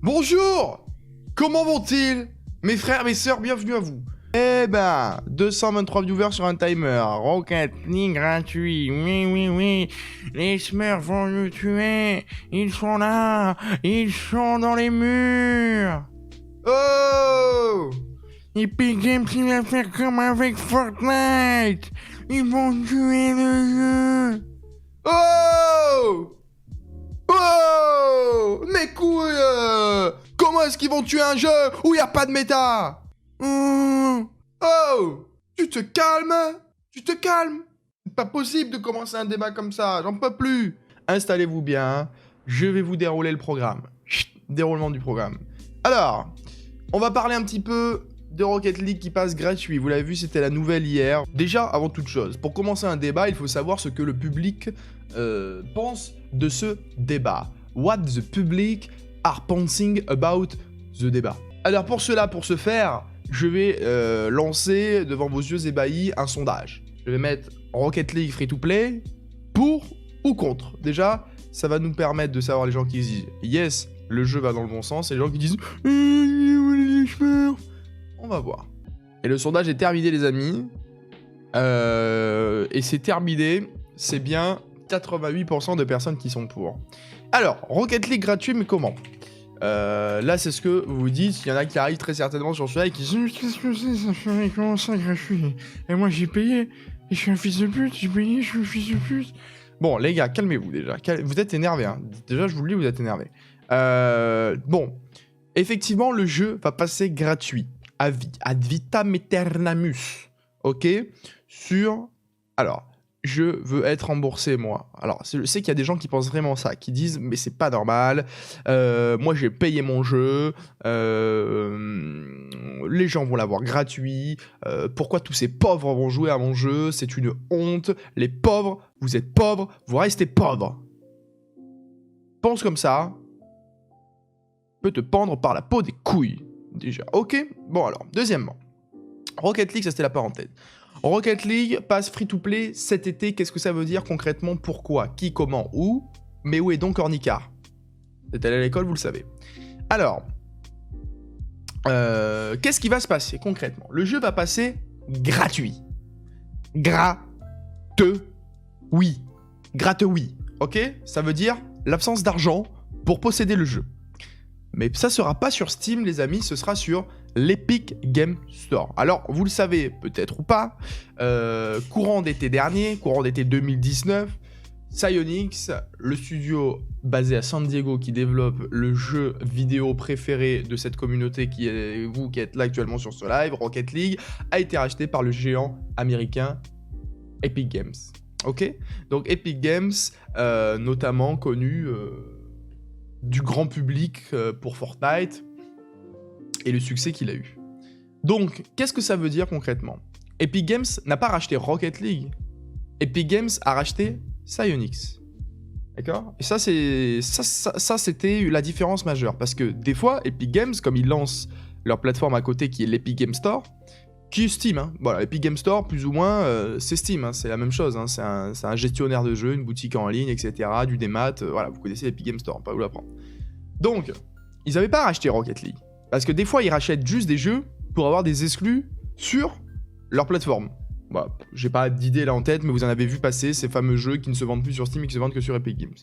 Bonjour! Comment vont-ils? Mes frères, mes sœurs, bienvenue à vous. Eh ben, 223 viewers sur un timer. Rocket League gratuit. Oui, oui, oui. Les Smurfs vont nous tuer. Ils sont là. Ils sont dans les murs. Oh! Epic Games, il va faire comme avec Fortnite. Ils vont tuer le jeu. Oh! Oh! Mes couilles! Comment est-ce qu'ils vont tuer un jeu où il n'y a pas de méta? Oh! Tu te calmes? Tu te calmes? C'est pas possible de commencer un débat comme ça, j'en peux plus. Installez-vous bien, je vais vous dérouler le programme. Chut, déroulement du programme. Alors, on va parler un petit peu de Rocket League qui passe gratuit. Vous l'avez vu, c'était la nouvelle hier. Déjà, avant toute chose, pour commencer un débat, il faut savoir ce que le public pense de ce débat. What the public are pensing about the débat. Alors pour cela, pour ce faire, je vais lancer devant vos yeux ébahis un sondage. Je vais mettre Rocket League free-to-play pour ou contre. Déjà, ça va nous permettre de savoir les gens qui disent yes, le jeu va dans le bon sens, et les gens qui disent on va voir. Et le sondage est terminé, les amis. Et c'est terminé, c'est bien 88% de personnes qui sont pour. Alors, Rocket League gratuit, mais comment? Là, c'est ce que vous vous dites. Il y en a qui arrivent très certainement sur ce live et qui disent qu'est-ce que c'est, ça fait comment ça gratuit? Et moi, j'ai payé. Et je suis un fils de pute. J'ai payé, je suis un fils de pute. Bon, les gars, calmez-vous déjà. Vous êtes énervés. Hein. Déjà, je vous le dis, vous êtes énervés. Bon, effectivement, le jeu va passer gratuit. À vie. Ad vitam aeternamus. Ok? Sur. Alors. Je veux être remboursé, moi. Alors, je sais qu'il y a des gens qui pensent vraiment ça, qui disent « mais c'est pas normal, moi j'ai payé mon jeu, les gens vont l'avoir gratuit, pourquoi tous ces pauvres vont jouer à mon jeu, c'est une honte, les pauvres, vous êtes pauvres, vous restez pauvres. » Pense comme ça, peut te pendre par la peau des couilles, déjà. Ok? Bon alors, deuxièmement, Rocket League, ça c'était la parenthèse. Rocket League passe free-to-play cet été. Qu'est-ce que ça veut dire concrètement? Pourquoi? Qui? Comment? Où? Mais où est donc Ornicar? Vous êtes allé à l'école, vous le savez. Alors, qu'est-ce qui va se passer concrètement? Le jeu va passer gratuit. Oui. Gratuit. Ok? Ça veut dire l'absence d'argent pour posséder le jeu. Mais ça sera pas sur Steam, les amis, ce sera sur l'Epic Games Store. Alors, vous le savez peut-être ou pas, courant d'été dernier, courant d'été 2019, Psyonix, le studio basé à San Diego qui développe le jeu vidéo préféré de cette communauté qui est vous qui êtes là actuellement sur ce live, Rocket League, a été racheté par le géant américain Epic Games. Ok? Donc Epic Games, notamment connu du grand public pour Fortnite et le succès qu'il a eu. Donc, qu'est-ce que ça veut dire concrètement? Epic Games n'a pas racheté Rocket League. Epic Games a racheté Psyonix. D'accord? Et ça, c'était la différence majeure. Parce que des fois, Epic Games, comme ils lancent leur plateforme à côté qui est l'Epic Games Store, qui est Steam, hein. Voilà, Epic Games Store, plus ou moins, c'est Steam, hein. C'est la même chose, hein. C'est un gestionnaire de jeux, une boutique en ligne, etc., du démat, voilà, vous connaissez Epic Games Store, pas vous l'apprendre. Donc, ils n'avaient pas racheté Rocket League, parce que des fois, ils rachètent juste des jeux pour avoir des exclus sur leur plateforme. Voilà, j'ai pas d'idée là en tête, mais vous en avez vu passer ces fameux jeux qui ne se vendent plus sur Steam et qui se vendent que sur Epic Games.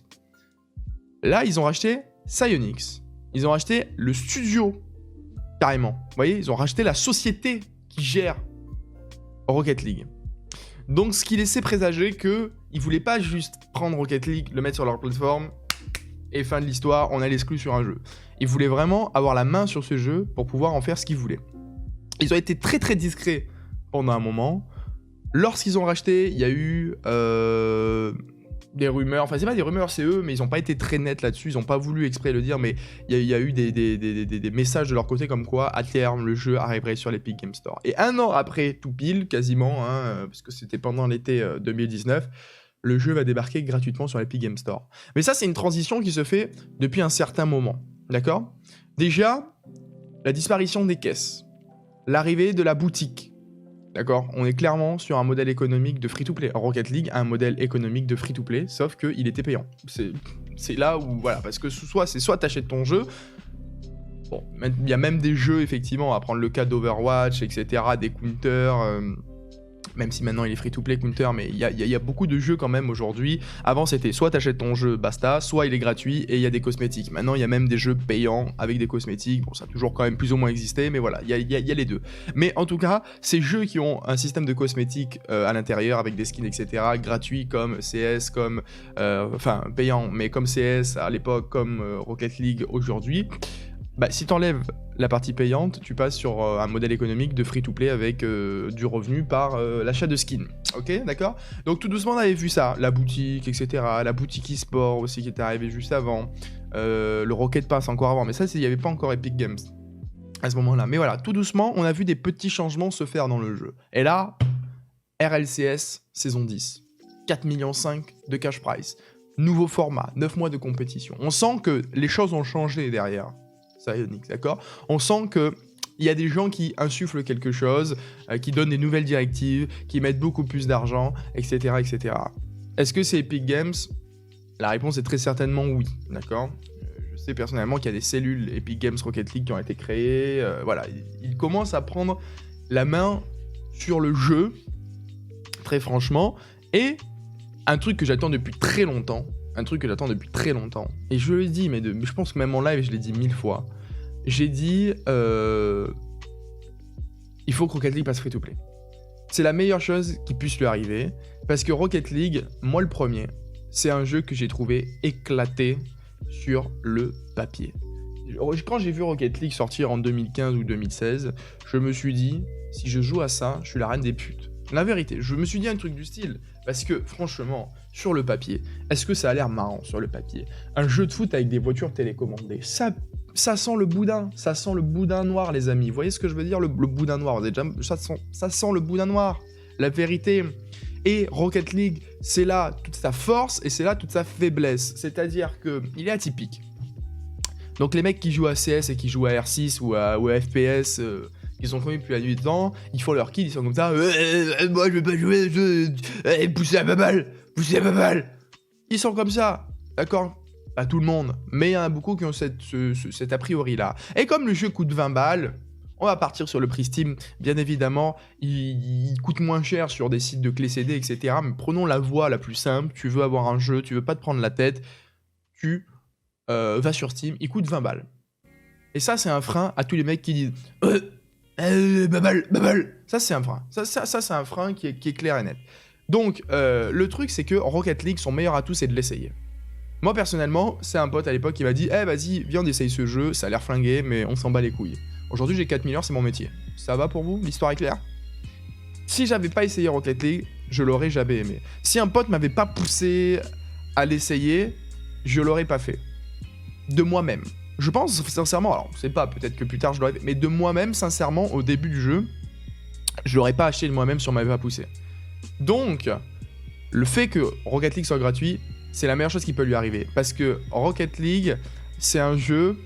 Là, ils ont racheté Psyonix. Ils ont racheté le studio, carrément. Vous voyez, ils ont racheté la société qui gère Rocket League. Donc ce qui laissait présager qu'ils ne voulaient pas juste prendre Rocket League, le mettre sur leur plateforme, et fin de l'histoire, on a l'exclu sur un jeu. Ils voulaient vraiment avoir la main sur ce jeu pour pouvoir en faire ce qu'ils voulaient. Ils ont été très très discrets pendant un moment. Lorsqu'ils ont racheté, il y a eu des rumeurs, enfin c'est pas des rumeurs, c'est eux, mais ils n'ont pas été très nets là-dessus, ils n'ont pas voulu exprès le dire, mais il y a eu des messages de leur côté comme quoi, à terme, le jeu arriverait sur l'Epic Games Store. Et un an après, tout pile, quasiment, hein, parce que c'était pendant l'été 2019, le jeu va débarquer gratuitement sur l'Epic Games Store. Mais ça, c'est une transition qui se fait depuis un certain moment, d'accord? Déjà, la disparition des caisses, l'arrivée de la boutique. D'accord? On est clairement sur un modèle économique de free-to-play. Rocket League a un modèle économique de free-to-play, sauf qu'il était payant. C'est là où, voilà, parce que soit t'achètes ton jeu, Bon, il y a même des jeux, effectivement, on va prendre le cas d'Overwatch, etc., des counters, même si maintenant il est free-to-play Counter, mais il y a beaucoup de jeux quand même aujourd'hui. Avant c'était soit t'achètes ton jeu, basta, soit il est gratuit et il y a des cosmétiques. Maintenant il y a même des jeux payants avec des cosmétiques. Bon, ça a toujours quand même plus ou moins existé, mais voilà, il y a les deux. Mais en tout cas, ces jeux qui ont un système de cosmétiques à l'intérieur avec des skins, etc., gratuits comme CS, comme... enfin, payants, mais comme CS à l'époque, comme Rocket League aujourd'hui... Bah, si t'enlèves la partie payante, tu passes sur un modèle économique de free-to-play avec du revenu par l'achat de skins. Ok, d'accord? Donc tout doucement on avait vu ça, la boutique, etc. La boutique e-sport aussi qui était arrivée juste avant. Le Rocket Pass encore avant, mais ça il n'y avait pas encore Epic Games à ce moment-là. Mais voilà, tout doucement on a vu des petits changements se faire dans le jeu. Et là, RLCS saison 10, 4,5 millions de cash prize. Nouveau format, 9 mois de compétition. On sent que les choses ont changé derrière. Psyonix, d'accord? On sent qu'il y a des gens qui insufflent quelque chose, qui donnent des nouvelles directives, qui mettent beaucoup plus d'argent, etc., etc. Est-ce que c'est Epic Games? La réponse est très certainement oui, d'accord? Je sais personnellement qu'il y a des cellules Epic Games Rocket League qui ont été créées, voilà, ils commencent à prendre la main sur le jeu, très franchement, et un truc que j'attends depuis très longtemps, et je le dis, mais je pense que même en live, je l'ai dit 1000 fois. J'ai dit, il faut que Rocket League passe free-to-play. C'est la meilleure chose qui puisse lui arriver, parce que Rocket League, moi le premier, c'est un jeu que j'ai trouvé éclaté sur le papier. Quand j'ai vu Rocket League sortir en 2015 ou 2016, je me suis dit, si je joue à ça, je suis la reine des putes. La vérité, je me suis dit un truc du style, parce que franchement, sur le papier, est-ce que ça a l'air marrant sur le papier? Un jeu de foot avec des voitures télécommandées, ça sent le boudin, noir les amis. Vous voyez ce que je veux dire, le boudin noir, vous avez déjà, ça sent le boudin noir, la vérité. Et Rocket League, c'est là toute sa force et c'est là toute sa faiblesse, c'est-à-dire qu'il est atypique. Donc les mecs qui jouent à CS et qui jouent à R6 ou à FPS... ils sont connus depuis la nuit des temps, ils font leur kill, ils sont comme ça, moi je vais pas jouer, poussez la balle. Ils sont comme ça, d'accord? Pas tout le monde, mais il y en a beaucoup qui ont cet a priori là. Et comme le jeu coûte 20 balles, on va partir sur le prix Steam, bien évidemment, il coûte moins cher sur des sites de clés CD, etc. Mais prenons la voie la plus simple, tu veux avoir un jeu, tu veux pas te prendre la tête, tu vas sur Steam, il coûte 20 balles. Et ça c'est un frein à tous les mecs qui disent... Babal. Ça c'est un frein. Ça c'est un frein qui est clair et net. Donc le truc c'est que Rocket League, son meilleur atout c'est de l'essayer. Moi personnellement, c'est un pote à l'époque qui m'a dit vas-y, viens on essaye ce jeu, ça a l'air flingué mais on s'en bat les couilles. Aujourd'hui j'ai 4 millions, c'est mon métier. Ça va pour vous? L'histoire est claire? Si j'avais pas essayé Rocket League, je l'aurais jamais aimé. Si un pote m'avait pas poussé à l'essayer, je l'aurais pas fait. De moi-même. Je pense sincèrement, alors je sais pas, peut-être que plus tard je l'aurais fait, mais de moi-même, sincèrement, au début du jeu, je l'aurais pas acheté de moi-même si on m'avait pas poussé. Donc, le fait que Rocket League soit gratuit, c'est la meilleure chose qui peut lui arriver. Parce que Rocket League, c'est un jeu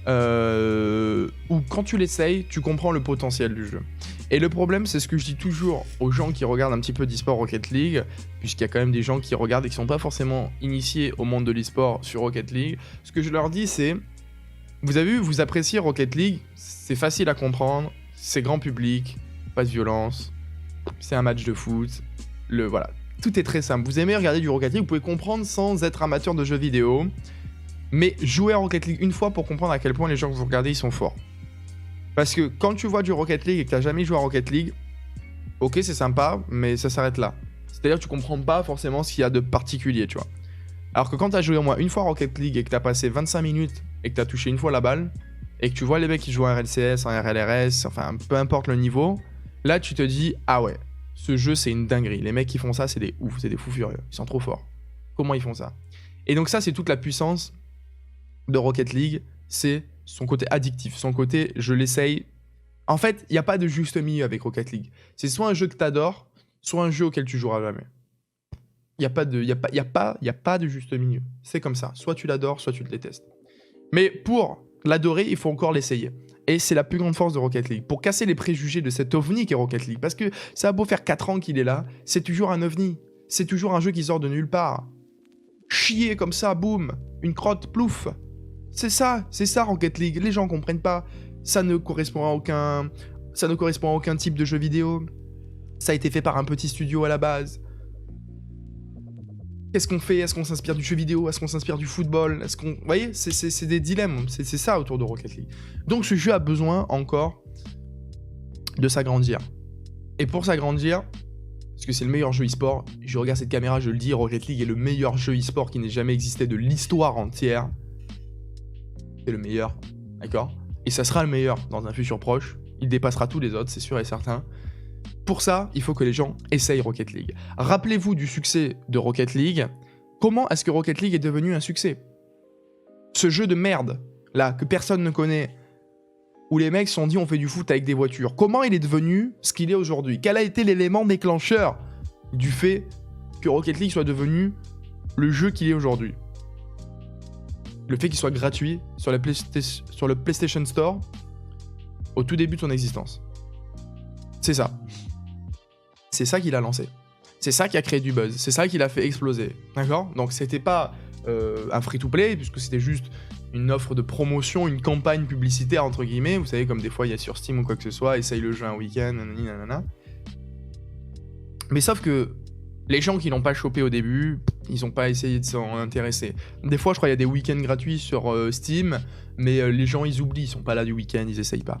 où quand tu l'essayes, tu comprends le potentiel du jeu. Et le problème, c'est ce que je dis toujours aux gens qui regardent un petit peu d'e-sport Rocket League, puisqu'il y a quand même des gens qui regardent et qui sont pas forcément initiés au monde de l'e-sport sur Rocket League. Ce que je leur dis, c'est... Vous avez vu, vous appréciez Rocket League, c'est facile à comprendre, c'est grand public, pas de violence, c'est un match de foot, voilà, tout est très simple. Vous aimez regarder du Rocket League, vous pouvez comprendre sans être amateur de jeux vidéo, mais jouez à Rocket League une fois pour comprendre à quel point les gens que vous regardez, ils sont forts. Parce que quand tu vois du Rocket League et que t'as jamais joué à Rocket League, ok c'est sympa, mais ça s'arrête là. C'est-à-dire que tu comprends pas forcément ce qu'il y a de particulier, tu vois. Alors que quand t'as joué au moins une fois Rocket League et que t'as passé 25 minutes et que t'as touché une fois la balle, et que tu vois les mecs qui jouent en RLCS, en RLRS, enfin peu importe le niveau, là tu te dis, ah ouais, ce jeu c'est une dinguerie. Les mecs qui font ça, c'est des ouf, c'est des fous furieux. Ils sont trop forts. Comment ils font ça? Et donc ça c'est toute la puissance de Rocket League, c'est son côté addictif, son côté je l'essaye. En fait, il n'y a pas de juste milieu avec Rocket League. C'est soit un jeu que t'adores, soit un jeu auquel tu joueras jamais. Il n'y a pas de juste milieu. C'est comme ça. Soit tu l'adores, soit tu le détestes. Mais pour l'adorer, il faut encore l'essayer. Et c'est la plus grande force de Rocket League. Pour casser les préjugés de cet ovni qu'est Rocket League. Parce que ça a beau faire 4 ans qu'il est là, c'est toujours un ovni. C'est toujours un jeu qui sort de nulle part. Chier comme ça, boum. Une crotte, plouf. C'est ça Rocket League. Les gens comprennent pas. Ça ne correspond à aucun type de jeu vidéo. Ça a été fait par un petit studio à la base. Qu'est-ce qu'on fait? Est-ce qu'on s'inspire du jeu vidéo? Est-ce qu'on s'inspire du football? Vous voyez, c'est des dilemmes. C'est ça autour de Rocket League. Donc ce jeu a besoin encore de s'agrandir. Et pour s'agrandir, parce que c'est le meilleur jeu e-sport, je regarde cette caméra, je le dis, Rocket League est le meilleur jeu e-sport qui n'ait jamais existé de l'histoire entière. C'est le meilleur, d'accord? Et ça sera le meilleur dans un futur proche. Il dépassera tous les autres, c'est sûr et certain. Pour ça, il faut que les gens essayent Rocket League. Rappelez-vous du succès de Rocket League. Comment est-ce que Rocket League est devenu un succès? Ce jeu de merde, là, que personne ne connaît, où les mecs se sont dit on fait du foot avec des voitures. Comment il est devenu ce qu'il est aujourd'hui? Quel a été l'élément déclencheur du fait que Rocket League soit devenu le jeu qu'il est aujourd'hui? Le fait qu'il soit gratuit sur le PlayStation Store au tout début de son existence. C'est ça. C'est ça qui l'a lancé. C'est ça qui a créé du buzz. C'est ça qui l'a fait exploser. D'accord? Donc c'était pas un free-to-play, puisque c'était juste une offre de promotion, une campagne publicitaire, entre guillemets. Vous savez, comme des fois il y a sur Steam ou quoi que ce soit, essaye le jeu un week-end, nanana. Mais sauf que les gens qui l'ont pas chopé au début, ils ont pas essayé de s'en intéresser. Des fois, je crois qu'il y a des week-ends gratuits sur Steam, mais les gens, ils oublient, ils sont pas là du week-end, ils essayent pas.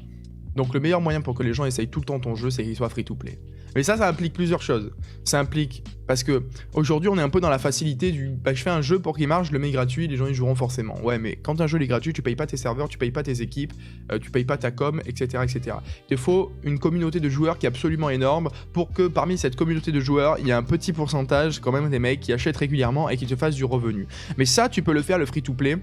Donc le meilleur moyen pour que les gens essayent tout le temps ton jeu, c'est qu'il soit free-to-play. Mais ça implique plusieurs choses. Ça implique, parce que aujourd'hui on est un peu dans la facilité du je fais un jeu pour qu'il marche, je le mets gratuit, les gens y joueront forcément. Ouais, mais quand un jeu est gratuit, tu payes pas tes serveurs, tu payes pas tes équipes, tu payes pas ta com, etc. etc. Il faut une communauté de joueurs qui est absolument énorme pour que parmi cette communauté de joueurs, il y a un petit pourcentage quand même des mecs qui achètent régulièrement et qui te fassent du revenu. Mais ça, tu peux le faire le free-to-play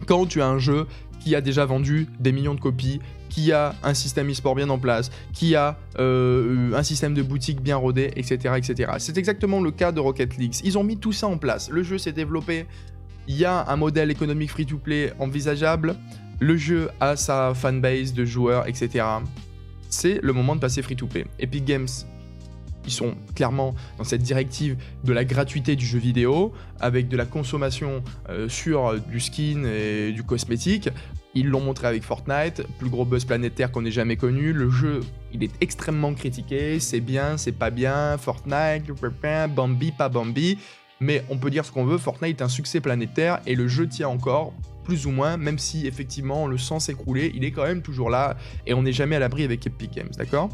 quand tu as un jeu qui a déjà vendu des millions de copies, qui a un système e-sport bien en place, qui a un système de boutique bien rodé, etc. etc. C'est exactement le cas de Rocket League. Ils ont mis tout ça en place. Le jeu s'est développé, il y a un modèle économique free-to-play envisageable, le jeu a sa fanbase de joueurs, etc. C'est le moment de passer free-to-play. Epic Games, ils sont clairement dans cette directive de la gratuité du jeu vidéo, avec de la consommation sur du skin et du cosmétique. Ils l'ont montré avec Fortnite, plus gros buzz planétaire qu'on ait jamais connu. Le jeu, il est extrêmement critiqué, c'est bien, c'est pas bien, Fortnite, Bambi, pas Bambi. Mais on peut dire ce qu'on veut, Fortnite est un succès planétaire et le jeu tient encore, plus ou moins, même si effectivement on le sent s'écrouler, il est quand même toujours là et on n'est jamais à l'abri avec Epic Games, d'accord ?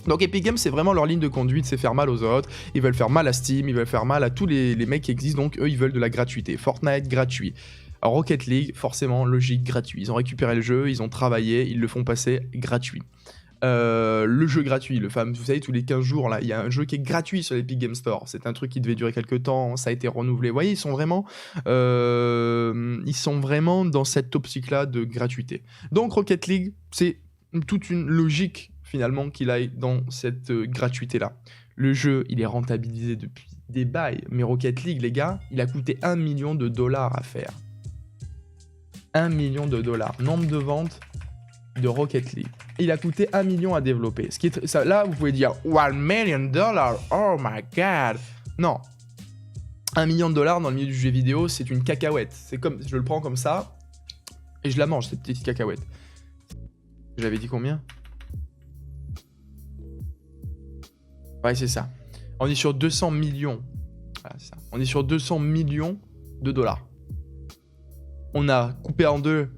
Donc Epic Games, c'est vraiment leur ligne de conduite, c'est faire mal aux autres, ils veulent faire mal à Steam, ils veulent faire mal à tous les mecs qui existent, donc eux ils veulent de la gratuité. Fortnite, gratuit. Alors, Rocket League, forcément, logique, gratuit. Ils ont récupéré le jeu, ils ont travaillé, ils le font passer gratuit. Le jeu gratuit, le fameux, vous savez, tous les 15 jours, là, il y a un jeu qui est gratuit sur l'Epic Game Store. C'est un truc qui devait durer quelques temps, ça a été renouvelé. Vous voyez, ils sont vraiment dans cette optique-là de gratuité. Donc, Rocket League, c'est toute une logique finalement qu'il aille dans cette gratuité-là. Le jeu, il est rentabilisé depuis des bails, mais Rocket League, les gars, il a coûté $1 million à faire. $1 million. Nombre de ventes de Rocket League. Il a coûté $1 million à développer. Ce qui est ça, là, vous pouvez dire $1 million, oh my god. Non. $1 million dans le milieu du jeu vidéo, c'est une cacahuète. C'est comme, je le prends comme ça et je la mange, cette petite cacahuète. J'avais dit combien ? Ouais, c'est ça. On est sur 200 millions. Voilà, c'est ça. On est sur 200 millions de dollars. On a coupé en deux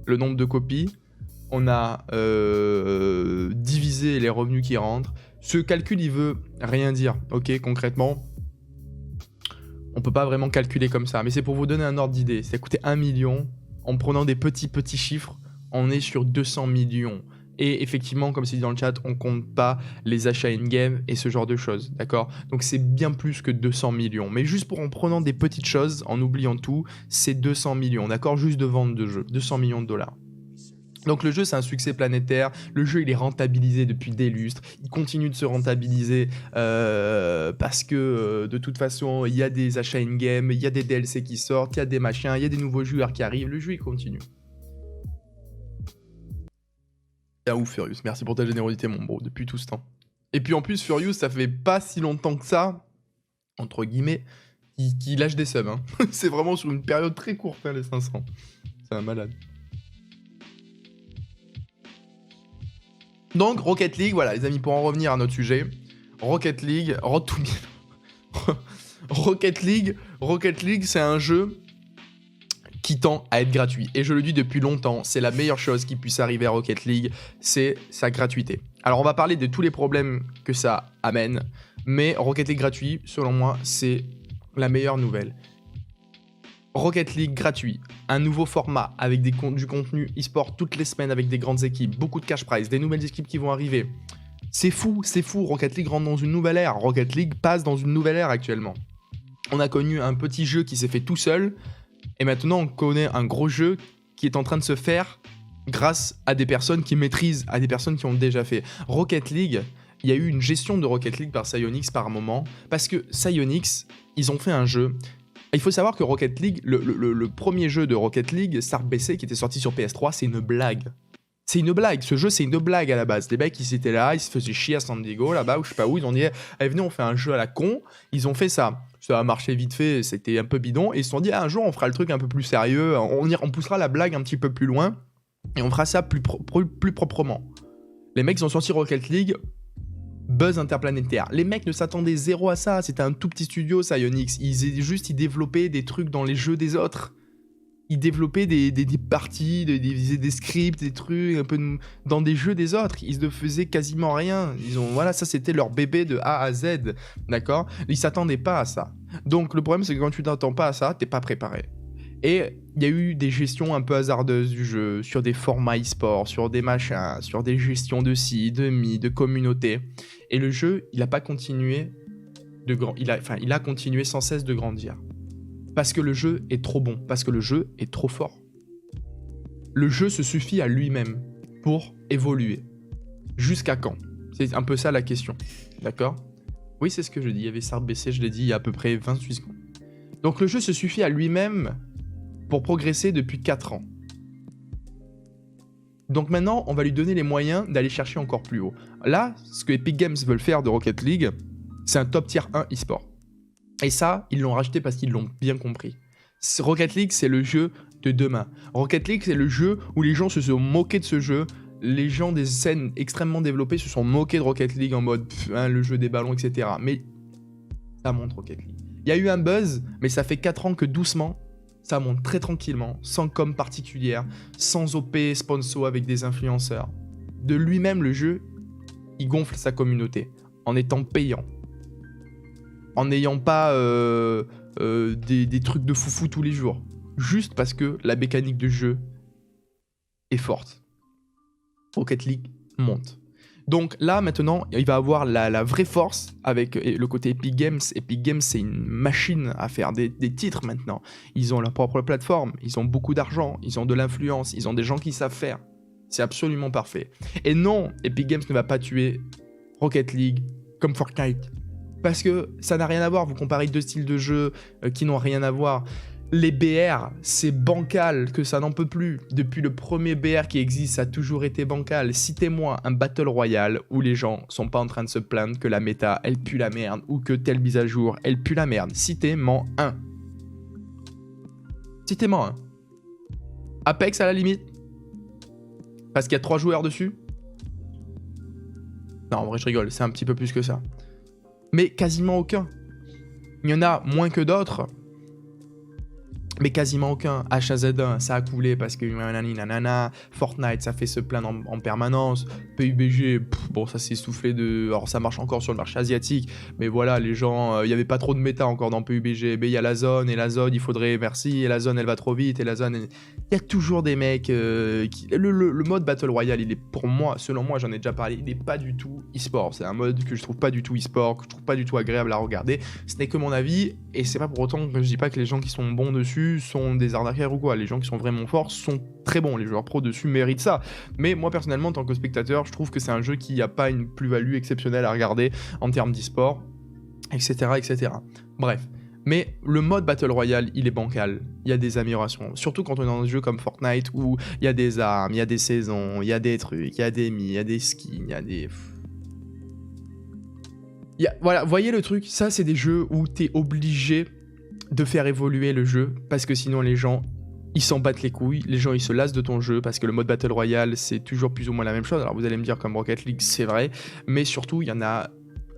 le nombre de copies. On a divisé les revenus qui rentrent. Ce calcul, il veut rien dire. Ok, concrètement, on peut pas vraiment calculer comme ça. Mais c'est pour vous donner un ordre d'idée. Ça a coûté 1 million. En prenant des petits chiffres, on est sur 200 millions. Et effectivement, comme c'est dit dans le chat, on compte pas les achats in-game et ce genre de choses, d'accord ? Donc c'est bien plus que 200 millions. Mais juste en prenant des petites choses, en oubliant tout, c'est 200 millions, d'accord ? Juste de vente de jeu, 200 millions de dollars. Donc le jeu, c'est un succès planétaire. Le jeu, il est rentabilisé depuis des lustres. Il continue de se rentabiliser parce que de toute façon, il y a des achats in-game, il y a des DLC qui sortent, il y a des machins, il y a des nouveaux joueurs qui arrivent. Le jeu, il continue. Ah ouf Furious, merci pour ta générosité mon bro, depuis tout ce temps. Et puis en plus Furious, ça fait pas si longtemps que ça, entre guillemets, qui lâche des subs. Hein. C'est vraiment sur une période très courte, hein, les 500. C'est un malade. Donc, Rocket League, voilà, les amis, pour en revenir à notre sujet. Rocket League, Rocket League, c'est un jeu qui tend à être gratuit. Et je le dis depuis longtemps, c'est la meilleure chose qui puisse arriver à Rocket League, c'est sa gratuité. Alors, on va parler de tous les problèmes que ça amène, mais Rocket League gratuit, selon moi, c'est la meilleure nouvelle. Rocket League gratuit, un nouveau format avec du contenu e-sport toutes les semaines avec des grandes équipes, beaucoup de cash prize, des nouvelles équipes qui vont arriver. C'est fou, Rocket League rentre dans une nouvelle ère, Rocket League passe dans une nouvelle ère actuellement. On a connu un petit jeu qui s'est fait tout seul, et maintenant on connaît un gros jeu qui est en train de se faire grâce à des personnes qui maîtrisent, à des personnes qui ont déjà fait. Rocket League, il y a eu une gestion de Rocket League par Psyonix par moment, parce que Psyonix, ils ont fait un jeu. Il faut savoir que Rocket League, le premier jeu de Rocket League, Star BC, qui était sorti sur PS3, c'est une blague. C'est une blague, ce jeu c'est une blague à la base. Les mecs ils étaient là, ils se faisaient chier à San Diego là-bas ou je sais pas où, ils ont dit allez venez on fait un jeu à la con, ils ont fait ça. Ça a marché vite fait, c'était un peu bidon et ils se sont dit un jour on fera le truc un peu plus sérieux, on poussera la blague un petit peu plus loin et on fera ça plus proprement. Les mecs ils ont sorti Rocket League, buzz interplanétaire. Les mecs ne s'attendaient zéro à ça, c'était un tout petit studio Psyonix, ils développaient des trucs dans les jeux des autres. Ils développaient des parties, des scripts, des trucs un peu dans des jeux des autres. Ils ne faisaient quasiment rien. Voilà, ça c'était leur bébé de A à Z, d'accord ? Ils s'attendaient pas à ça. Donc le problème c'est que quand tu t'attends pas à ça, t'es pas préparé. Et il y a eu des gestions un peu hasardeuses du jeu, sur des formats e-sport, sur des machins, sur des gestions de ci, de mi, de communauté. Et le jeu, il a pas continué il a continué sans cesse de grandir. Parce que le jeu est trop bon, parce que le jeu est trop fort. Le jeu se suffit à lui-même pour évoluer. Jusqu'à quand ? C'est un peu ça la question. D'accord ? Oui, c'est ce que je dis. Il y avait Star BC, je l'ai dit il y a à peu près 28 secondes. Donc le jeu se suffit à lui-même pour progresser depuis 4 ans. Donc maintenant, on va lui donner les moyens d'aller chercher encore plus haut. Là, ce que Epic Games veulent faire de Rocket League, c'est un top tier 1 e-sport. Et ça, ils l'ont rajouté parce qu'ils l'ont bien compris. Rocket League, c'est le jeu de demain. Rocket League, c'est le jeu où les gens se sont moqués de ce jeu. Les gens des scènes extrêmement développées se sont moqués de Rocket League en mode le jeu des ballons, etc. Mais ça monte Rocket League. Il y a eu un buzz, mais ça fait 4 ans que doucement, ça monte très tranquillement, sans com particulière, sans OP sponsor avec des influenceurs. De lui-même, le jeu, il gonfle sa communauté en étant payant. En n'ayant pas des trucs de foufou tous les jours. Juste parce que la mécanique de jeu est forte. Rocket League monte. Donc là, maintenant, il va avoir la vraie force avec le côté Epic Games. Epic Games, c'est une machine à faire des titres maintenant. Ils ont leur propre plateforme, ils ont beaucoup d'argent, ils ont de l'influence, ils ont des gens qui savent faire. C'est absolument parfait. Et non, Epic Games ne va pas tuer Rocket League comme Fortnite. Parce que ça n'a rien à voir, vous comparez deux styles de jeu qui n'ont rien à voir. Les BR, c'est bancal, que ça n'en peut plus. Depuis le premier BR qui existe, ça a toujours été bancal. Citez-moi un Battle Royale où les gens sont pas en train de se plaindre que la méta, elle pue la merde, ou que telle mise à jour, elle pue la merde. Citez-moi un. Citez-moi un. Apex à la limite. Parce qu'il y a 3 joueurs dessus. Non, en vrai, je rigole, c'est un petit peu plus que ça. Mais quasiment aucun. Il y en a moins que d'autres, mais quasiment aucun. HAZ1, ça a coulé parce que nanana. Fortnite, ça fait se plaindre en permanence. PUBG, bon, ça s'est essoufflé de... Alors, ça marche encore sur le marché asiatique, mais voilà, les gens... Il n'y avait pas trop de méta encore dans PUBG. Mais il y a la zone, et la zone, il faudrait... Merci, et la zone, elle va trop vite, et la zone... Il y a toujours des mecs qui... Le mode Battle Royale, il est pour moi, selon moi, j'en ai déjà parlé, il n'est pas du tout e-sport. C'est un mode que je trouve pas du tout e-sport, que je trouve pas du tout agréable à regarder. Ce n'est que mon avis, et c'est pas pour autant que je dis pas que les gens qui sont bons dessus sont des arnaqueurs ou quoi. Les gens qui sont vraiment forts sont très bons. Les joueurs pros dessus méritent ça. Mais moi, personnellement, en tant que spectateur, je trouve que c'est un jeu qui n'a pas une plus-value exceptionnelle à regarder en termes d'e-sport, etc., etc. Bref. Mais le mode Battle Royale, il est bancal. Il y a des améliorations. Surtout quand on est dans un jeu comme Fortnite où il y a des armes, il y a des saisons, il y a des trucs, il y a des il y a des skins, il y a des... Voilà, voyez le truc, ça c'est des jeux où t'es obligé de faire évoluer le jeu parce que sinon les gens Ils s'en battent les couilles, les gens ils se lassent de ton jeu parce que le mode Battle Royale c'est toujours plus ou moins la même chose. Alors vous allez me dire comme Rocket League c'est vrai, mais surtout il y en a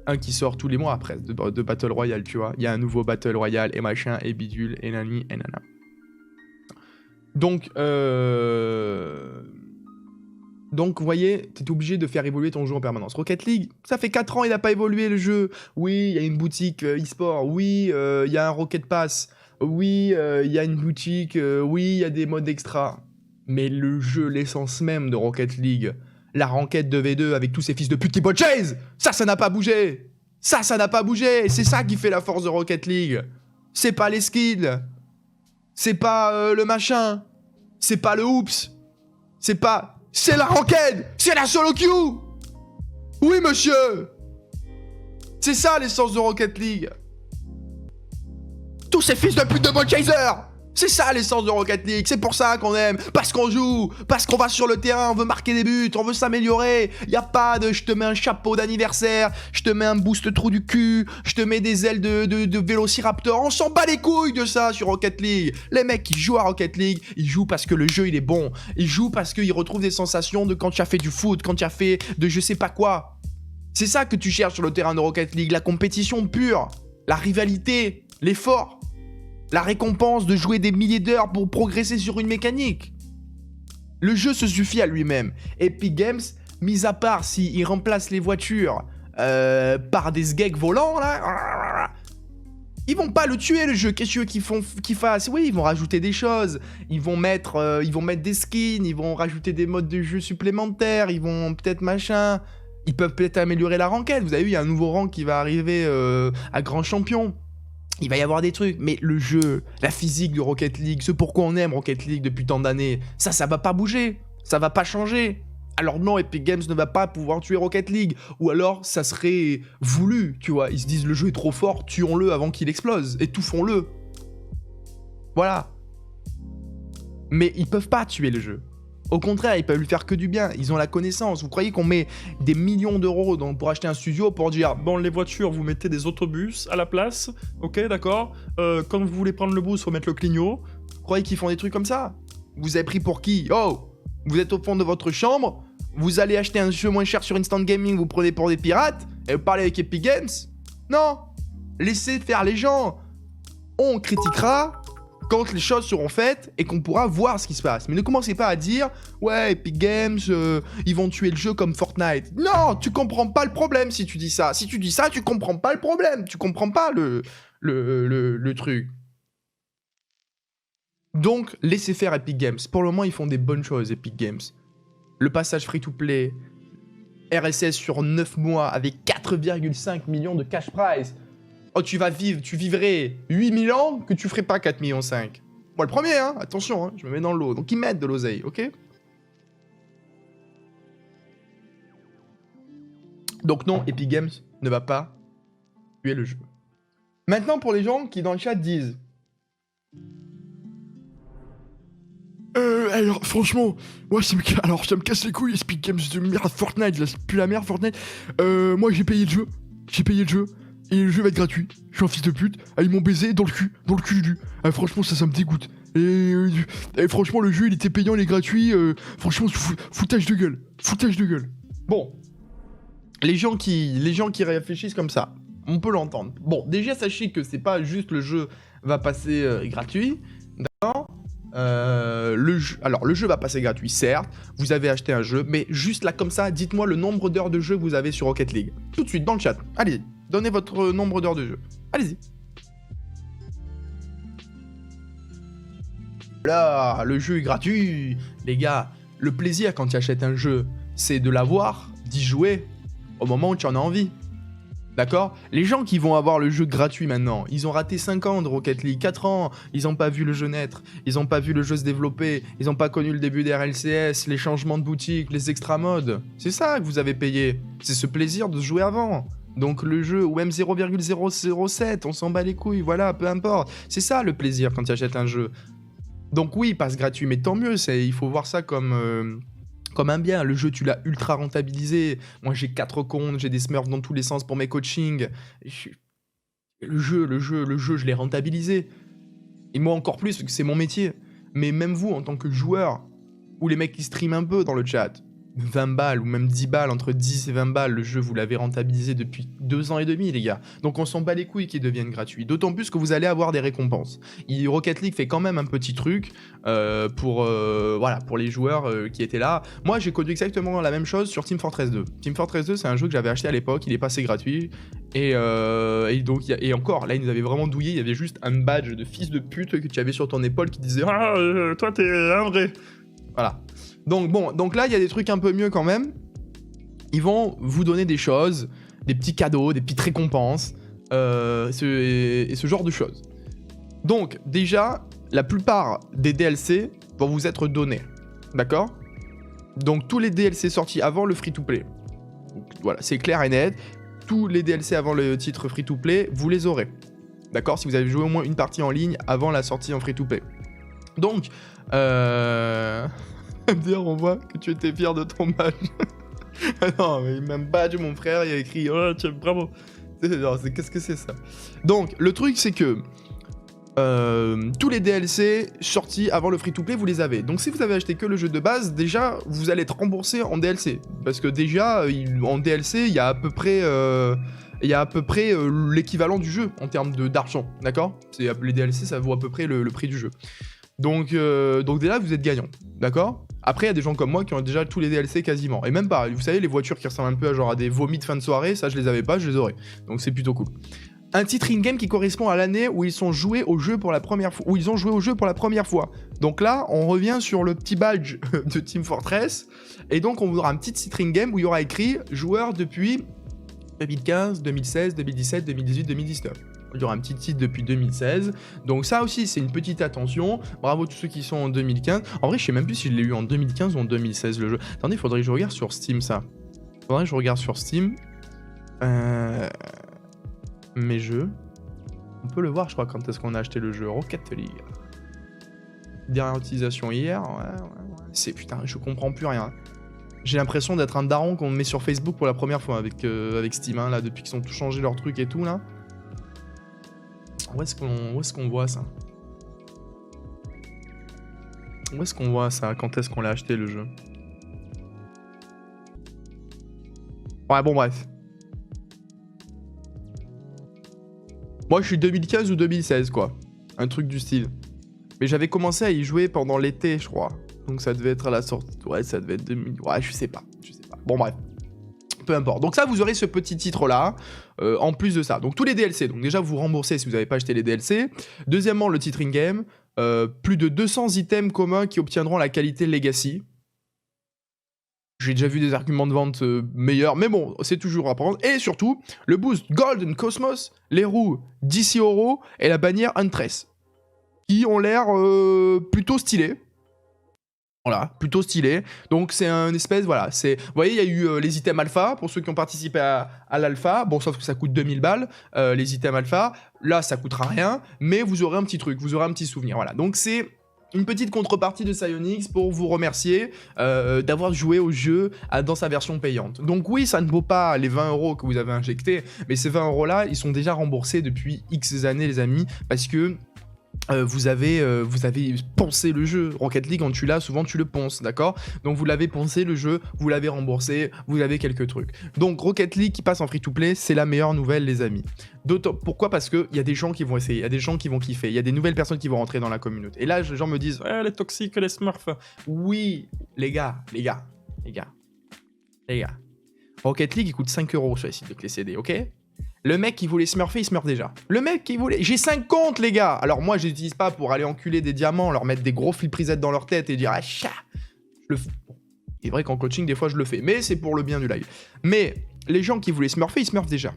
un qui sort tous les mois après de Battle Royale, tu vois. Il y a un nouveau Battle Royale et machin et bidule et nani et nana. Donc, vous voyez, t'es obligé de faire évoluer ton jeu en permanence. Rocket League, ça fait 4 ans, il n'a pas évolué le jeu. Oui, il y a une boutique e-sport. Oui, il y a un Rocket Pass. Oui, il y a une boutique. Oui, il y a des modes extra. Mais le jeu, l'essence même de Rocket League, la ranked 2v2 avec tous ces fils de pute qui bot chase, ça n'a pas bougé. Ça n'a pas bougé. C'est ça qui fait la force de Rocket League. C'est pas les skills. C'est pas le machin. C'est pas le oops. C'est pas... C'est la ranked. C'est la solo queue. Oui, monsieur. C'est ça l'essence de Rocket League. Tous ces fils de pute de ball chaser. C'est ça l'essence de Rocket League. C'est pour ça qu'on aime. Parce qu'on joue. Parce qu'on va sur le terrain. On veut marquer des buts. On veut s'améliorer. Y a pas de je te mets un chapeau d'anniversaire. Je te mets un boost trou du cul. Je te mets des ailes de vélociraptor. On s'en bat les couilles de ça sur Rocket League. Les mecs qui jouent à Rocket League, ils jouent parce que le jeu il est bon. Ils jouent parce qu'ils retrouvent des sensations de quand tu as fait du foot, quand tu as fait de je sais pas quoi. C'est ça que tu cherches sur le terrain de Rocket League. La compétition pure. La rivalité. L'effort. La récompense de jouer des milliers d'heures pour progresser sur une mécanique. Le jeu se suffit à lui-même. Epic Games, mis à part s'ils remplacent les voitures par des sgeeks volants, là, ils vont pas le tuer le jeu. Qu'est-ce que tu veux qu'ils fassent? Oui, ils vont rajouter des choses. Ils vont mettre des skins, ils vont rajouter des modes de jeu supplémentaires, ils vont peut-être machin. Ils peuvent peut-être améliorer la ranked. Vous avez vu, il y a un nouveau rank qui va arriver à Grand Champion. Il va y avoir des trucs, mais le jeu, la physique de Rocket League, ce pourquoi on aime Rocket League depuis tant d'années, ça va pas bouger, ça va pas changer. Alors non, Epic Games ne va pas pouvoir tuer Rocket League, ou alors ça serait voulu, tu vois. Ils se disent le jeu est trop fort, tuons-le avant qu'il explose, étouffons-le. Voilà. Mais ils peuvent pas tuer le jeu. Au contraire, ils peuvent lui faire que du bien. Ils ont la connaissance. Vous croyez qu'on met des millions d'euros pour acheter un studio pour dire Bon, les voitures, vous mettez des autobus à la place, ok, d'accord. Quand vous voulez prendre le bus, faut mettre le clignot. Vous croyez qu'ils font des trucs comme ça? Vous avez pris pour qui? Oh, vous êtes au fond de votre chambre, vous allez acheter un jeu moins cher sur Instant Gaming, vous prenez pour des pirates, et vous parlez avec Epic Games? Non. Laissez faire les gens. On critiquera quand les choses seront faites et qu'on pourra voir ce qui se passe. Mais ne commencez pas à dire « Ouais, Epic Games, ils vont tuer le jeu comme Fortnite. » Non, tu comprends pas le problème si tu dis ça. Si tu dis ça, tu comprends pas le problème. Tu comprends pas le truc. Donc, laissez faire Epic Games. Pour le moment, ils font des bonnes choses, Epic Games. Le passage free-to-play, RSS sur 9 mois avec 4,5 millions de cash prize. Oh, tu vivrais 8000 ans que tu ferais pas 4,5 millions. Moi, le premier, hein, attention, hein, je me mets dans l'eau. Donc, ils mettent de l'oseille, ok? Donc, non, Epic Games ne va pas tuer le jeu. Maintenant, pour les gens qui, dans le chat, disent... Alors, franchement, moi, ça me casse les couilles, Epic Games de merde, Fortnite, là, c'est plus la merde, Fortnite. Moi, j'ai payé le jeu. Et le jeu va être gratuit. Je suis un fils de pute. Ah, ils m'ont baisé dans le cul du. Ah, franchement, ça me dégoûte. Et franchement, le jeu, il était payant, il est gratuit. Franchement, foutage de gueule. Bon. Les gens qui réfléchissent comme ça, on peut l'entendre. Bon, déjà, sachez que c'est pas juste le jeu va passer gratuit. D'accord? Le jeu va passer gratuit, certes. Vous avez acheté un jeu, mais juste là, comme ça, dites-moi le nombre d'heures de jeu que vous avez sur Rocket League. Tout de suite, dans le chat. Allez-y. Donnez votre nombre d'heures de jeu. Allez-y. Là, le jeu est gratuit. Les gars, le plaisir quand tu achètes un jeu, c'est de l'avoir, d'y jouer, au moment où tu en as envie. D'accord? Les gens qui vont avoir le jeu gratuit maintenant, ils ont raté 5 ans de Rocket League, 4 ans, ils n'ont pas vu le jeu naître, ils n'ont pas vu le jeu se développer, ils n'ont pas connu le début des RLCS, les changements de boutique, les extra modes. C'est ça que vous avez payé. C'est ce plaisir de jouer avant. Donc le jeu, ou même 0,007, on s'en bat les couilles, voilà, peu importe. C'est ça le plaisir quand tu achètes un jeu. Donc oui, il passe gratuit, mais tant mieux, il faut voir ça comme un bien. Le jeu, tu l'as ultra rentabilisé. Moi, j'ai 4 comptes, j'ai des smurfs dans tous les sens pour mes coachings. Le jeu, je l'ai rentabilisé. Et moi encore plus, parce que c'est mon métier. mais même vous, en tant que joueur, ou les mecs qui streament un peu dans le chat, 20 balles ou même 10 balles, entre 10 et 20 balles, le jeu, vous l'avez rentabilisé depuis 2 ans et demi, les gars. Donc on s'en bat les couilles qu'ils deviennent gratuits. D'autant plus que vous allez avoir des récompenses. Rocket League fait quand même un petit truc pour les joueurs qui étaient là. Moi, j'ai connu exactement la même chose sur Team Fortress 2. Team Fortress 2, c'est un jeu que j'avais acheté à l'époque, il est passé gratuit. Et donc, encore, là, ils nous avaient vraiment douillé. Il y avait juste un badge de fils de pute que tu avais sur ton épaule qui disait « Ah, toi, t'es un vrai ». Voilà. Donc bon, donc là, il y a des trucs un peu mieux quand même. Ils vont vous donner des choses, des petits cadeaux, des petites récompenses, et ce genre de choses. Donc déjà, la plupart des DLC vont vous être donnés, d'accord? Donc tous les DLC sortis avant le free-to-play, voilà, c'est clair et net. Tous les DLC avant le titre free-to-play, vous les aurez, d'accord? Si vous avez joué au moins une partie en ligne avant la sortie en free-to-play. Donc, dire, on voit que tu étais fier de ton badge. Non, mais même badge, mon frère, il a écrit oh, tiens, bravo. Qu'est-ce que c'est ça? Donc, le truc, c'est que tous les DLC sortis avant le free-to-play, vous les avez. Donc, si vous avez acheté que le jeu de base, déjà, vous allez être remboursé en DLC. Parce que déjà, en DLC, il y a à peu près. L'équivalent du jeu en termes d'argent, d'accord? Les DLC, ça vaut à peu près le prix du jeu. Donc déjà, vous êtes gagnant, d'accord? Après, il y a des gens comme moi qui ont déjà tous les DLC quasiment. Et même pas, vous savez, les voitures qui ressemblent un peu à genre à des vomis de fin de soirée, ça je les avais pas, je les aurais. Donc c'est plutôt cool. Un titre in-game qui correspond à l'année où ils ont joué au jeu pour la première fois. Donc là, on revient sur le petit badge de Team Fortress. Et donc on aura un petit titre in-game où il y aura écrit joueur depuis 2015, 2016, 2017, 2018, 2019. Il y aura un petit titre depuis 2016. Donc ça aussi, c'est une petite attention. Bravo tous ceux qui sont en 2015. En vrai, je sais même plus si je l'ai eu en 2015 ou en 2016 le jeu. Attendez, il faudrait que je regarde sur Steam ça. Mes jeux. On peut le voir, je crois, quand est-ce qu'on a acheté le jeu. Rocket League. Dernière utilisation hier. Ouais. C'est putain, je comprends plus rien. J'ai l'impression d'être un daron qu'on met sur Facebook pour la première fois avec Steam, hein, là, depuis qu'ils ont tout changé leur truc et tout, là. Où est-ce qu'on voit ça? Où est-ce qu'on voit ça? Quand est-ce qu'on l'a acheté le jeu? Ouais, bon, bref. Moi, je suis 2015 ou 2016, quoi. Un truc du style. Mais j'avais commencé à y jouer pendant l'été, je crois. Donc ça devait être à la sortie. Ouais, ça devait être 2000. Ouais, je sais pas. Bon, bref. Peu importe. Donc ça, vous aurez ce petit titre-là, en plus de ça. Donc tous les DLC. Donc déjà, vous remboursez si vous n'avez pas acheté les DLC. Deuxièmement, le titre in-game. Plus de 200 items communs qui obtiendront la qualité Legacy. J'ai déjà vu des arguments de vente meilleurs, mais bon, c'est toujours à prendre. Et surtout, le boost Golden Cosmos, les roues DC Oro et la bannière Huntress. Qui ont l'air plutôt stylés. Voilà, plutôt stylé. Donc c'est un espèce, voilà, c'est... Vous voyez, il y a eu les items alpha, pour ceux qui ont participé à l'alpha. Bon, sauf que ça coûte 2000 balles, les items alpha. Là, ça coûtera rien, mais vous aurez un petit truc, vous aurez un petit souvenir. Voilà, donc c'est une petite contrepartie de Psyonix pour vous remercier d'avoir joué au jeu dans sa version payante. Donc oui, ça ne vaut pas les 20 € que vous avez injectés, mais ces 20 € là, ils sont déjà remboursés depuis X années, les amis, parce que vous avez poncé le jeu. Rocket League, quand tu l'as, souvent tu le ponces, d'accord? Donc vous l'avez poncé le jeu, vous l'avez remboursé, vous avez quelques trucs. Donc Rocket League qui passe en free-to-play, c'est la meilleure nouvelle, les amis. Pourquoi? Parce qu'il y a des gens qui vont essayer, il y a des gens qui vont kiffer, il y a des nouvelles personnes qui vont rentrer dans la communauté. Et là, les gens me disent, ouais, les toxiques, les smurfs. Oui, les gars. Rocket League, il coûte 5 € sur les sites de clé CD, ok? Le mec qui voulait smurfer, il smurf déjà. Le mec qui voulait... J'ai 5 comptes, les gars. Alors moi, je les utilise pas pour aller enculer des diamants, leur mettre des gros fil prisettes dans leur tête et dire « Ah, chat !» Je le fais. C'est vrai qu'en coaching, des fois, je le fais. Mais c'est pour le bien du live. Mais les gens qui voulaient smurfer, ils smurfent déjà.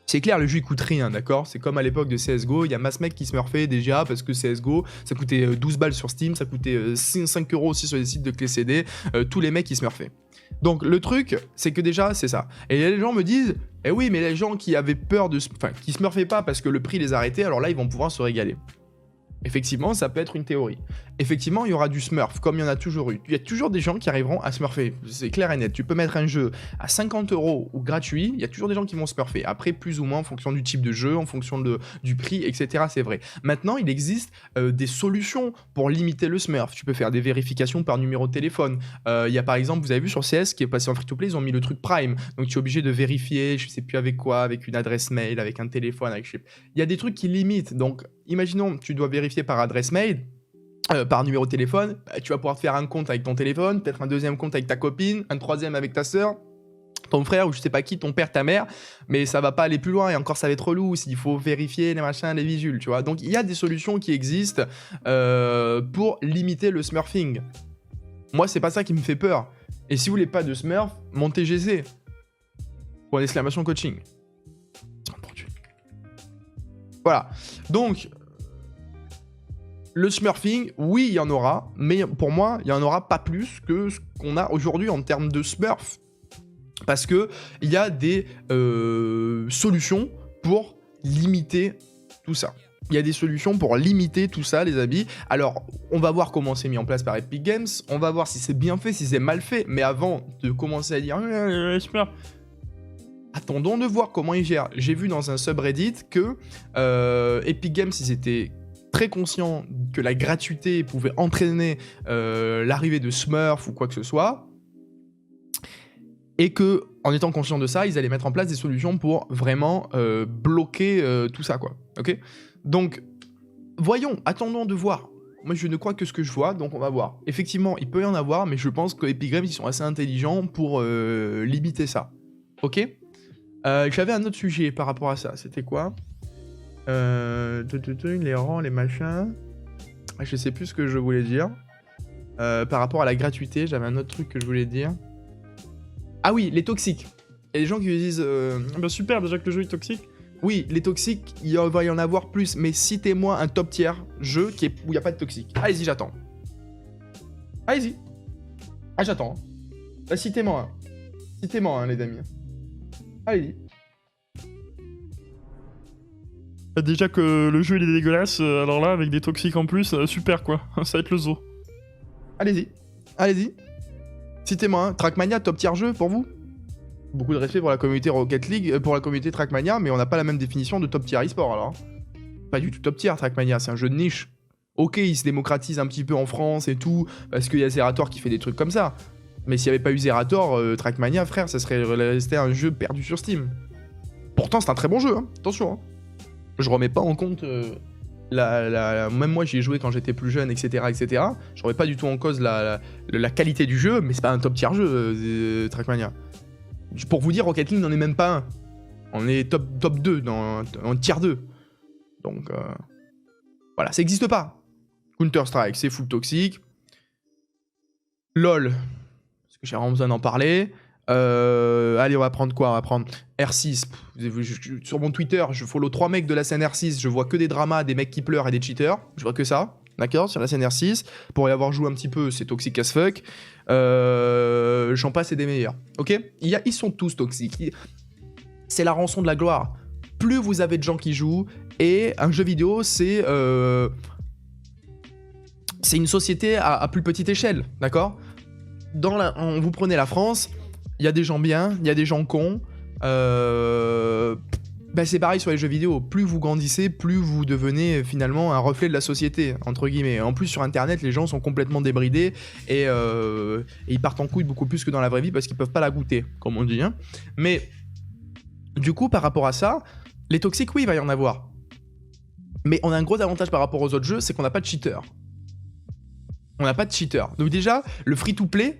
C'est clair, le jeu, il coûte rien, d'accord? C'est comme à l'époque de CSGO. Il y a masse mec qui smurfait déjà parce que CSGO, ça coûtait 12 balles sur Steam, ça coûtait 5 € aussi sur les sites de clé CD. Tous les mecs, ils smurfaient. Donc le truc, c'est que déjà, c'est ça. Et les gens me disent, eh oui, mais les gens qui avaient peur de... Enfin, qui smurfaient pas parce que le prix les arrêtait, alors là, ils vont pouvoir se régaler. Effectivement, ça peut être une théorie. Effectivement, il y aura du smurf, comme il y en a toujours eu. Il y a toujours des gens qui arriveront à smurfer, c'est clair et net. Tu peux mettre un jeu à 50 € ou gratuit, il y a toujours des gens qui vont smurfer. Après, plus ou moins en fonction du type de jeu, en fonction du prix, etc. C'est vrai. Maintenant, il existe des solutions pour limiter le smurf. Tu peux faire des vérifications par numéro de téléphone. Il y a par exemple, vous avez vu sur CS, qui est passé en free-to-play, ils ont mis le truc Prime. Donc tu es obligé de vérifier, je sais plus avec quoi, avec une adresse mail, avec un téléphone, avec... Il y a des trucs qui limitent. Donc, imaginons, tu dois vérifier par adresse mail, par numéro de téléphone, tu vas pouvoir te faire un compte avec ton téléphone, peut-être un deuxième compte avec ta copine, un troisième avec ta sœur, ton frère ou je sais pas qui, ton père, ta mère, mais ça va pas aller plus loin et encore ça va être relou s'il faut vérifier les machins, les visuels, tu vois. Donc il y a des solutions qui existent pour limiter le smurfing. Moi, c'est pas ça qui me fait peur. Et si vous voulez pas de smurf, montez GC. Pour l'exclamation coaching. Voilà. Donc, le smurfing, oui, il y en aura, mais pour moi, il y en aura pas plus que ce qu'on a aujourd'hui en termes de smurf. Parce que il y a des solutions pour limiter tout ça. Il y a des solutions pour limiter tout ça, les amis. Alors, on va voir comment c'est mis en place par Epic Games. On va voir si c'est bien fait, si c'est mal fait. Mais avant de commencer à dire smurf, attendons de voir comment ils gèrent. J'ai vu dans un subreddit que Epic Games, ils étaient très conscients que la gratuité pouvait entraîner l'arrivée de Smurf ou quoi que ce soit. Et que, en étant conscients de ça, ils allaient mettre en place des solutions pour vraiment bloquer tout ça, quoi. Ok ? Donc, voyons, attendons de voir. Moi, je ne crois que ce que je vois, donc on va voir. Effectivement, il peut y en avoir, mais je pense que Epic Games, ils sont assez intelligents pour limiter ça. Ok ? J'avais un autre sujet par rapport à ça. C'était quoi ? Les rangs, les machins. Je sais plus ce que je voulais dire. Par rapport à la gratuité, j'avais un autre truc que je voulais dire. Ah oui, les toxiques. Il y a des gens qui disent... Bah super, déjà que le jeu est toxique. Oui, les toxiques, il va y en avoir plus, mais citez-moi un top tier jeu où il n'y a pas de toxiques. Allez-y, j'attends. Allez-y. Ah, j'attends. Bah, citez-moi un. Citez-moi un, les amis. Allez-y. Déjà que le jeu il est dégueulasse, alors là, avec des toxiques en plus, super quoi. Ça va être le zoo. Allez-y. Allez-y. Citez-moi un. Trackmania, top tier jeu pour vous ? Beaucoup de respect pour la communauté Rocket League, pour la communauté Trackmania, mais on n'a pas la même définition de top tier e-sport alors. Pas du tout top tier Trackmania, c'est un jeu de niche. Ok, il se démocratise un petit peu en France et tout, parce qu'il y a Zerator qui fait des trucs comme ça. Mais s'il n'y avait pas eu Zerator, Trackmania, frère, ça serait resté un jeu perdu sur Steam. Pourtant, c'est un très bon jeu, hein. Attention. Hein. Je remets pas en compte... même moi, j'y ai joué quand j'étais plus jeune, etc., etc. Je remets pas du tout en cause la qualité du jeu, mais c'est pas un top tier jeu, Trackmania. Pour vous dire, Rocket League n'en est même pas un. On est top 2, en tier 2. Donc, voilà, ça n'existe pas. Counter-Strike, c'est full toxique. LOL, parce que j'ai vraiment besoin d'en parler. Allez, on va prendre quoi ? On va prendre R6. Sur mon Twitter, je follow 3 mecs de la scène R6. Je vois que des dramas, des mecs qui pleurent et des cheaters. Je vois que ça. D'accord, sur la scène R6. Pour y avoir joué un petit peu, c'est toxique as fuck. J'en passe et des meilleurs. Ok ? Ils sont tous toxiques. C'est la rançon de la gloire. Plus vous avez de gens qui jouent, et un jeu vidéo, c'est une société à plus petite échelle. D'accord ? Vous prenez la France, il y a des gens bien, il y a des gens cons. C'est pareil sur les jeux vidéo. Plus vous grandissez, plus vous devenez finalement un reflet de la société, entre guillemets. En plus, sur Internet, les gens sont complètement débridés et ils partent en couille beaucoup plus que dans la vraie vie parce qu'ils peuvent pas la goûter, comme on dit. Hein. Mais du coup, par rapport à ça, les toxiques, oui, il va y en avoir. Mais on a un gros avantage par rapport aux autres jeux, c'est qu'on n'a pas de cheaters. On n'a pas de cheaters. Donc déjà, le free-to-play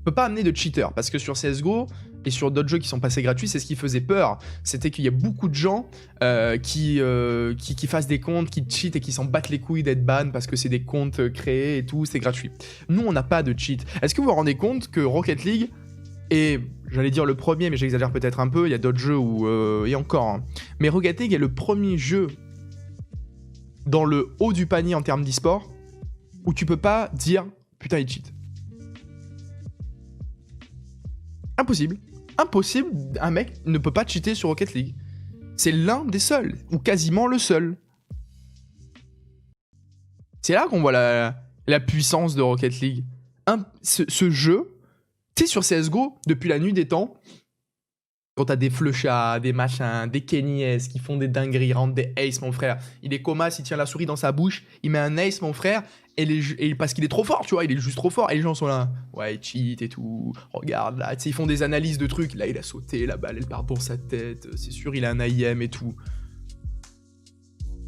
peut pas amener de cheaters parce que sur CSGO et sur d'autres jeux qui sont passés gratuits, c'est ce qui faisait peur. C'était qu'il y a beaucoup de gens qui fassent des comptes, qui cheatent et qui s'en battent les couilles d'être ban parce que c'est des comptes créés et tout, c'est gratuit. Nous, on n'a pas de cheat. Est-ce que vous vous rendez compte que Rocket League est, j'allais dire le premier, mais j'exagère peut-être un peu, il y a d'autres jeux où... et encore. Hein. Mais Rocket League est le premier jeu dans le haut du panier en termes d'e-sport où tu peux pas dire « putain, il cheat ». Impossible. Impossible, un mec ne peut pas cheater sur Rocket League. C'est l'un des seuls, ou quasiment le seul. C'est là qu'on voit la puissance de Rocket League. Ce jeu, tu sais, sur CSGO, depuis la nuit des temps, quand t'as des flushas, des machins, des Kenny S qui font des dingueries, ils rentrent des aces, mon frère. Il est comas, il tient la souris dans sa bouche, il met un ace, mon frère, et parce qu'il est trop fort, tu vois, il est juste trop fort. Et les gens sont là, ouais, il cheat et tout, regarde là, tu sais, ils font des analyses de trucs. Là, il a sauté, la balle, elle part pour sa tête, c'est sûr, il a un AIM et tout.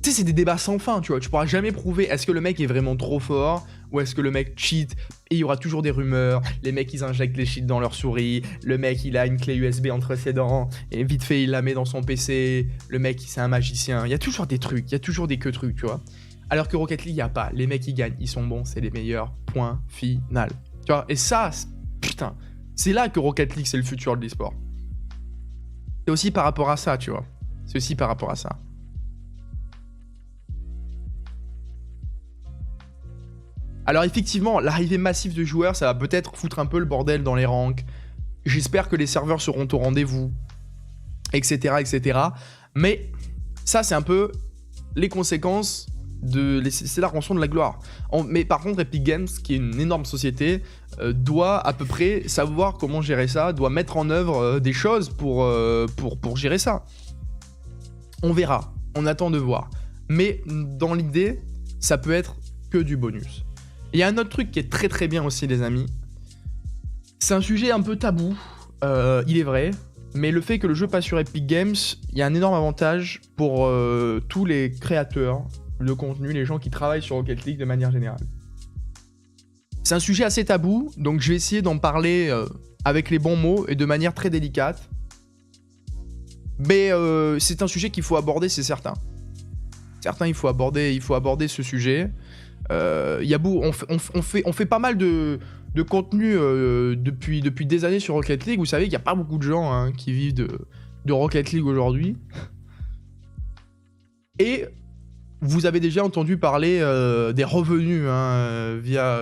Tu sais, c'est des débats sans fin, tu vois. Tu pourras jamais prouver est-ce que le mec est vraiment trop fort ou est-ce que le mec cheat. Et il y aura toujours des rumeurs. Les mecs, ils injectent les cheats dans leur souris. Le mec, il a une clé USB entre ses dents. Et vite fait, il la met dans son PC. Le mec, c'est un magicien. Il y a toujours des trucs. Il y a toujours des que-trucs, tu vois. Alors que Rocket League, il n'y a pas. Les mecs, ils gagnent. Ils sont bons. C'est les meilleurs. Point final. Tu vois. Et ça, putain. C'est là que Rocket League, c'est le futur de l'e-sport. C'est aussi par rapport à ça, tu vois. C'est aussi par rapport à ça. Alors effectivement, l'arrivée massive de joueurs, ça va peut-être foutre un peu le bordel dans les ranks. J'espère que les serveurs seront au rendez-vous, etc., etc. Mais ça, c'est un peu les conséquences de... C'est la rançon de la gloire. Mais par contre, Epic Games, qui est une énorme société, doit à peu près savoir comment gérer ça, doit mettre en œuvre des choses pour gérer ça. On verra, on attend de voir. Mais dans l'idée, ça peut être que du bonus. Il y a un autre truc qui est très très bien aussi, les amis. C'est un sujet un peu tabou, il est vrai, mais le fait que le jeu passe sur Epic Games, il y a un énorme avantage pour tous les créateurs de contenu, les gens qui travaillent sur Rocket League de manière générale. C'est un sujet assez tabou, donc je vais essayer d'en parler avec les bons mots et de manière très délicate. Mais c'est un sujet qu'il faut aborder, c'est certain. Certain, il faut aborder ce sujet. On fait pas mal de contenu depuis des années sur Rocket League. Vous savez qu'il n'y a pas beaucoup de gens qui vivent de Rocket League aujourd'hui. Et vous avez déjà entendu parler des revenus via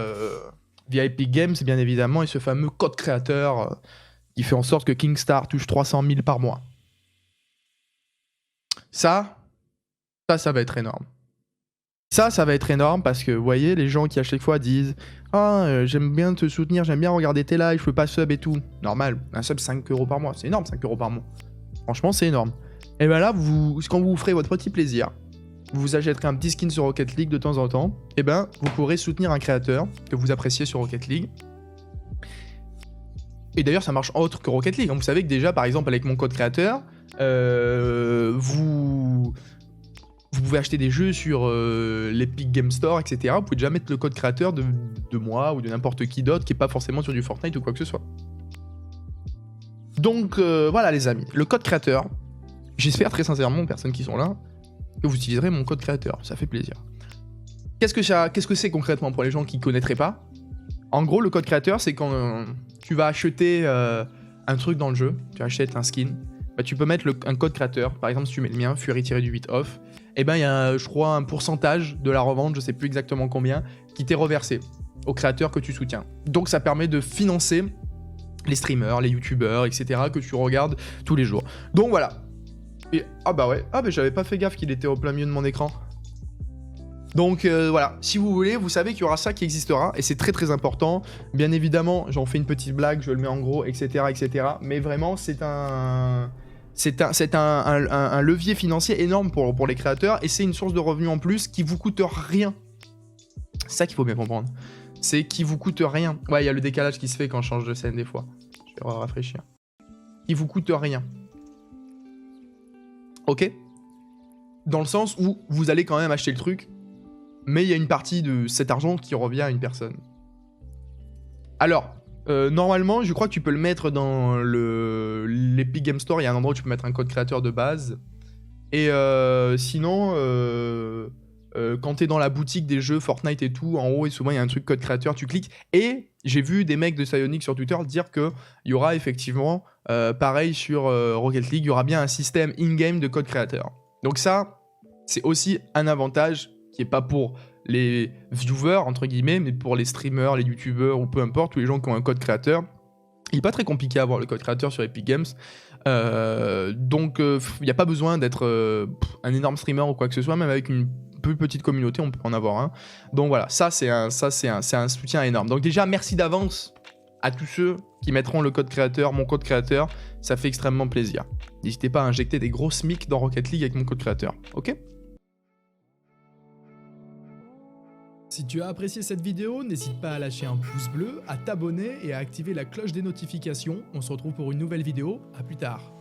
Epic Games, bien évidemment, et ce fameux code créateur qui fait en sorte que Kingstar touche 300 000 par mois. Ça va être énorme. Ça va être énorme parce que, vous voyez, les gens qui à chaque fois disent « Ah, j'aime bien te soutenir, j'aime bien regarder tes lives, je peux pas sub et tout. » Normal, un sub 5 € par mois, c'est énorme 5 € par mois. Franchement, c'est énorme. Et ben là, quand vous ferez votre petit plaisir, vous vous achèterez un petit skin sur Rocket League de temps en temps, et ben vous pourrez soutenir un créateur que vous appréciez sur Rocket League. Et d'ailleurs, ça marche autre que Rocket League. Vous savez que déjà, par exemple, avec mon code créateur, vous pouvez acheter des jeux sur l'Epic Game Store, etc. Vous pouvez déjà mettre le code créateur de moi ou de n'importe qui d'autre qui n'est pas forcément sur du Fortnite ou quoi que ce soit. Donc voilà les amis, le code créateur, j'espère très sincèrement, personnes qui sont là, que vous utiliserez mon code créateur, ça fait plaisir. Qu'est-ce que c'est concrètement pour les gens qui ne connaîtraient pas? En gros, le code créateur, c'est quand tu vas acheter un truc dans le jeu, tu achètes un skin, bah, tu peux mettre un code créateur. Par exemple, si tu mets le mien, Fury-8off, et ben il y a, je crois, un pourcentage de la revente, je sais plus exactement combien, qui t'est reversé au créateur que tu soutiens. Donc ça permet de financer les streamers, les youtubeurs, etc. que tu regardes tous les jours. Donc voilà. Et, ah bah ouais, ah bah j'avais pas fait gaffe qu'il était au plein milieu de mon écran. Donc voilà, si vous voulez, vous savez qu'il y aura ça qui existera, et c'est très très important. Bien évidemment, j'en fais une petite blague, je le mets en gros, etc. etc. Mais vraiment, c'est un levier financier énorme pour les créateurs, et c'est une source de revenus en plus qui vous coûte rien. C'est ça qu'il faut bien comprendre. C'est qui vous coûte rien. Ouais, il y a le décalage qui se fait quand je change de scène des fois. Je vais rafraîchir. Qui vous coûte rien. Ok? Dans le sens où vous allez quand même acheter le truc, mais il y a une partie de cet argent qui revient à une personne. Alors, normalement, je crois que tu peux le mettre dans l'Epic Game Store. Il y a un endroit où tu peux mettre un code créateur de base. Et sinon, quand t'es dans la boutique des jeux Fortnite et tout, en haut, et souvent, il y a un truc code créateur, tu cliques. Et j'ai vu des mecs de Psyonix sur Twitter dire qu'il y aura effectivement, pareil sur Rocket League, il y aura bien un système in-game de code créateur. Donc ça, c'est aussi un avantage qui n'est pas pour les viewers, entre guillemets, mais pour les streamers, les youtubeurs ou peu importe, tous les gens qui ont un code créateur. Il n'est pas très compliqué à avoir le code créateur sur Epic Games. Donc, il n'y a pas besoin d'être un énorme streamer ou quoi que ce soit, même avec une plus petite communauté, on peut en avoir un. Donc voilà, ça c'est un soutien énorme. Donc déjà, merci d'avance à tous ceux qui mettront le code créateur, mon code créateur, ça fait extrêmement plaisir. N'hésitez pas à injecter des gros SMIC dans Rocket League avec mon code créateur, ok? Si tu as apprécié cette vidéo, n'hésite pas à lâcher un pouce bleu, à t'abonner et à activer la cloche des notifications. On se retrouve pour une nouvelle vidéo, à plus tard.